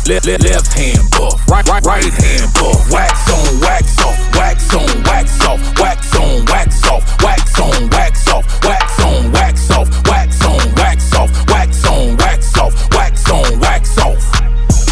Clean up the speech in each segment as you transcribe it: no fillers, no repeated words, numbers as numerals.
left hand buff, right hand buff. Wax on, wax off, wax on, wax off, wax on, wax off, wax on, wax off, wax on, wax off, wax on, wax off, wax on, wax off, wax on, wax off.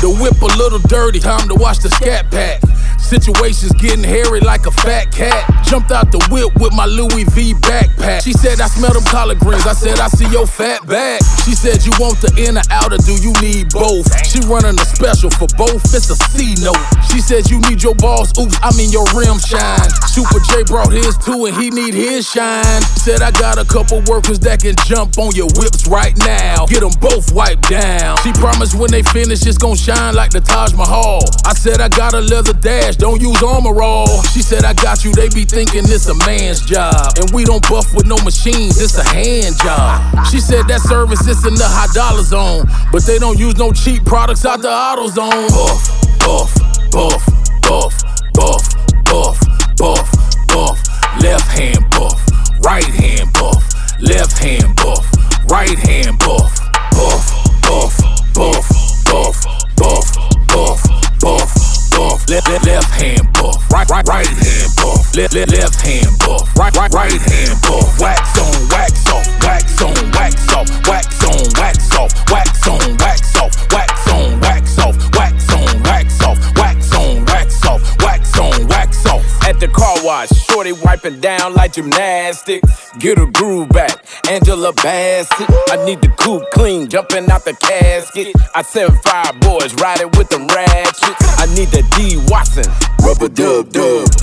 The whip a little dirty, time to watch the scat pack. Situations getting hairy like a fat cat. Jumped out the whip with my Louis V backpack. She said, I smell them collard greens. I said, I see your fat back. She said, you want the inner outer, do you need both? She running a special for both, it's a C note. She said, you need your balls, oops, I mean your rim shine. Super J brought his too and he need his shine. Said, I got a couple workers that can jump on your whips right now. Get them both wiped down. She promised when they finish, it's gon' shine like the Taj Mahal. I said, I got a leather dash, don't use armor all. She said, I got you, they be thinking it's a man's job. And we don't buff with no machines, it's a hand job. She said that service is in the high dollar zone, but they don't use no cheap products out the auto zone. Buff, buff, buff, buff, buff, buff, buff, buff. Left hand buff, right hand buff, left hand buff, right hand buff. Buff, buff, buff, buff, buff, buff, buff, buff. Left hand buff, right hand buff, left hand buff, right hand buff. Wax on, wax off, wax on, wax off, wax on, wax off, wax on, wax off, wax on, wax off, wax on, wax off, wax on, wax off, wax on, wax off. At the car wash, shorty wiping down like gymnastics. Get her groove back, Angela Bassett. I need the coupe clean, jumping out the casket. I send 5 boys riding with them ratchets. I need the D Watson, rubber dub.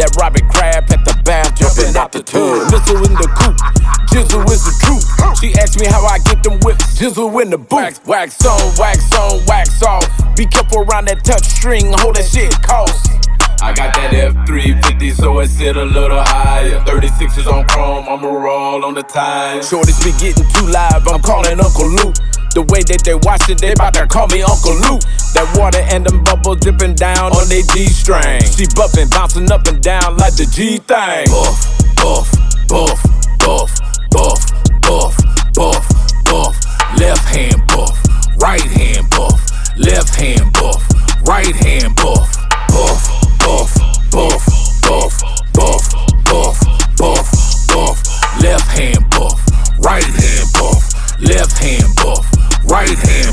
That Robert Crab at the bath, jumping out the tub. Missile in the coupe, Jizzle is the truth. She asked me how I get them whips, Jizzle in the boot. Wax on, wax on, wax off. Be careful around that touch string, hold that shit cost. I got that F350, so it sit a little higher. 36s on chrome, I'ma roll on the tires. Shorties be getting too live, I'm calling Uncle Luke. The way that they watch it, they bout to call me Uncle Luke. That water and them bubbles dripping down on they G-string. She buffing, bouncing up and down like the G-thing. Buff, buff, buff, buff, buff, buff, buff, buff. Left hand buff, right hand buff, left hand buff, right hand buff. Buff, buff, buff, buff, buff, buff, buff, buff. Left hand buff, right hand buff, left hand buff, right hand